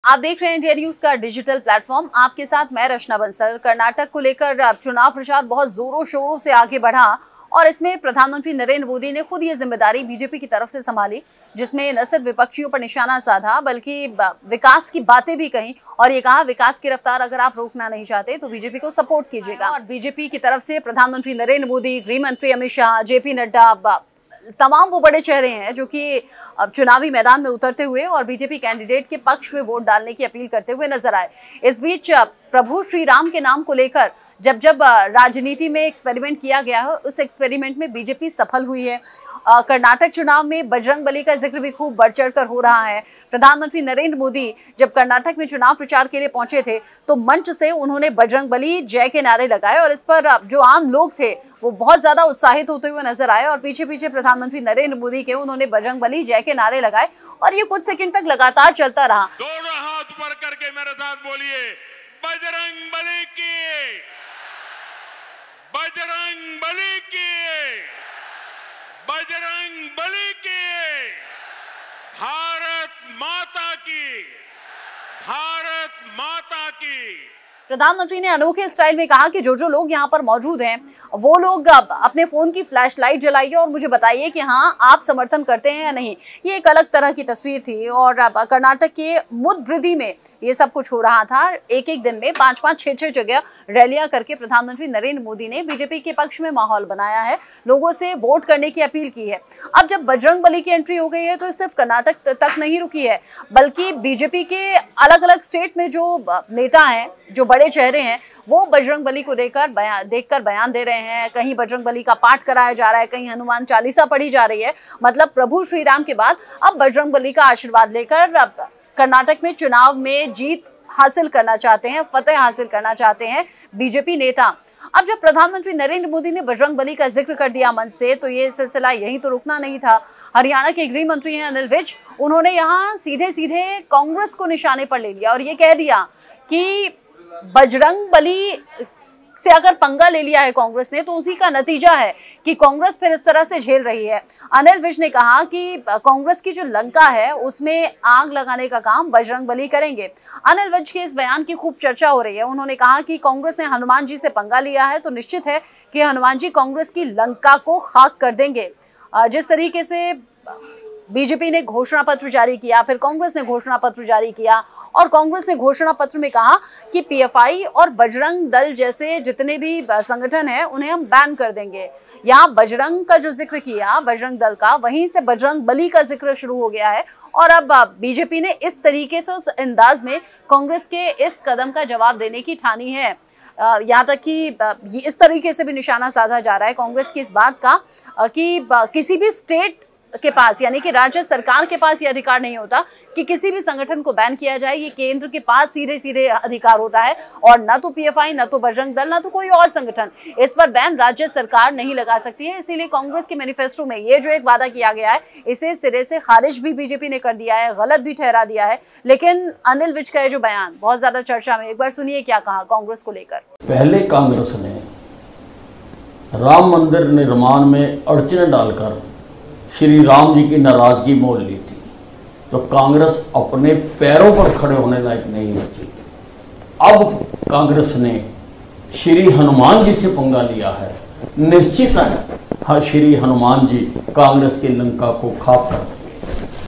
आप देख रहे हैं इंडिया न्यूज का डिजिटल प्लेटफॉर्म। आपके साथ मैं रचना बंसल। कर्नाटक को लेकर चुनाव प्रचार बहुत जोरों शोरों से आगे बढ़ा और इसमें प्रधानमंत्री नरेंद्र मोदी ने खुद ये जिम्मेदारी बीजेपी की तरफ से संभाली, जिसमें न सिर्फ विपक्षियों पर निशाना साधा बल्कि विकास की बातें भी कही और ये कहा विकास की रफ्तार अगर आप रोकना नहीं चाहते तो बीजेपी को सपोर्ट कीजिएगा। और बीजेपी की तरफ से प्रधानमंत्री नरेंद्र मोदी, गृह मंत्री अमित शाह, जेपी नड्डा, तमाम वो बड़े चेहरे हैं जो कि चुनावी मैदान में उतरते हुए और बीजेपी कैंडिडेट के पक्ष में वोट डालने की अपील करते हुए नजर आए। इस बीच प्रभु श्री राम के नाम को लेकर जब राजनीति में एक्सपेरिमेंट किया गया है, उस एक्सपेरिमेंट में बीजेपी सफल हुई है। कर्नाटक चुनाव में बजरंगबली का जिक्र भी खूब बढ़ चढ़कर हो रहा है। प्रधानमंत्री नरेंद्र मोदी जब कर्नाटक में चुनाव प्रचार के लिए पहुंचे थे तो मंच से उन्होंने बजरंगबली जय के नारे लगाए और इस पर जो आम लोग थे वो बहुत ज्यादा उत्साहित होते हुए नजर आए और पीछे पीछे प्रधानमंत्री नरेंद्र मोदी के उन्होंने बजरंगबली जय के नारे लगाए और ये कुछ सेकंड तक लगातार चलता रहा। दोनों हाथ ऊपर करके मेरे साथ बोलिए, बजरंगबली की, बजरंगबली की, बजरंगबली की, भारत माता की, भारत माता की। प्रधानमंत्री ने अनोखे स्टाइल में कहा कि जो लोग यहाँ पर मौजूद हैं वो लोग अपने फोन की फ्लैशलाइट जलाइए और मुझे बताइए कि हाँ आप समर्थन करते हैं या नहीं। ये एक अलग तरह की तस्वीर थी और कर्नाटक के मुदब्रिदी में ये सब कुछ हो रहा था। एक एक दिन में 5-5, 6-6 जगह रैलियां करके प्रधानमंत्री नरेंद्र मोदी ने बीजेपी के पक्ष में माहौल बनाया है, लोगों से वोट करने की अपील की है। अब जब बजरंगबली की एंट्री हो गई है तो सिर्फ कर्नाटक तक नहीं रुकी है बल्कि बीजेपी के अलग अलग स्टेट में जो नेता हैं, जो बड़े चेहरे हैं, वो बजरंगबली को देखकर बयान दे रहे हैं। कहीं बजरंगबली का पाठ कराया जा रहा है, कहीं हनुमान चालीसा पढ़ी जा रही है। मतलब प्रभु श्री राम के बाद अब बजरंगबली का आशीर्वाद लेकर कर्नाटक में चुनाव में जीत हासिल करना चाहते हैं, फतेह हासिल करना चाहते हैं बीजेपी नेता। अब जब प्रधानमंत्री नरेंद्र मोदी ने बजरंगबली का जिक्र कर दिया मंच से तो ये सिलसिला यहीं तो रुकना नहीं था। हरियाणा के गृह मंत्री हैं अनिल विज, उन्होंने यहाँ सीधे सीधे कांग्रेस को निशाने पर ले लिया और ये कह दिया कि बजरंगबली से अगर पंगा ले लिया है कांग्रेस ने तो उसी का नतीजा है कि कांग्रेस फिर इस तरह से झेल रही है। अनिल विज ने कहा कि कांग्रेस की जो लंका है उसमें आग लगाने का काम बजरंगबली करेंगे। अनिल विज के इस बयान की खूब चर्चा हो रही है। उन्होंने कहा कि कांग्रेस ने हनुमान जी से पंगा लिया है तो निश्चित है कि हनुमान जी कांग्रेस की लंका को खाक कर देंगे। जिस तरीके से बीजेपी ने घोषणा पत्र जारी किया, फिर कांग्रेस ने घोषणा पत्र जारी किया और कांग्रेस ने घोषणा पत्र में कहा कि पीएफआई और बजरंग दल जैसे जितने भी संगठन हैं उन्हें हम बैन कर देंगे। यहाँ बजरंग का जो जिक्र किया, बजरंग दल का, वहीं से बजरंगबली का जिक्र शुरू हो गया है और अब बीजेपी ने इस तरीके से, उस अंदाज में कांग्रेस के इस कदम का जवाब देने की ठानी है। यहाँ तक कि इस तरीके से भी निशाना साधा जा रहा है कांग्रेस की इस बात का कि किसी भी स्टेट के पास, यानी कि राज्य सरकार के पास ये अधिकार नहीं होता कि किसी भी संगठन को बैन किया जाए। ये केंद्र के पास सीधे सीधे अधिकार होता है और ना तो पीएफआई, ना तो बजरंग दल, ना तो कोई और संगठन, इस पर बैन राज्य सरकार नहीं लगा सकती है। इसीलिए कांग्रेस के मैनिफेस्टो में ये जो एक वादा किया गया है इसे सिरे से खारिज भी बीजेपी ने कर दिया है, गलत भी ठहरा दिया है। लेकिन अनिल विज का ये जो बयान बहुत ज्यादा चर्चा में, एक बार सुनिए क्या कहा कांग्रेस को लेकर। पहले कांग्रेस ने राम मंदिर निर्माण में अड़चन डालकर श्री राम जी की नाराजगी मोल ली थी, तो कांग्रेस अपने पैरों पर खड़े होने लायक नहीं बची। अब कांग्रेस ने श्री हनुमान जी से पंगा लिया है, निश्चित है हाँ श्री हनुमान जी कांग्रेस की लंका को खाक कर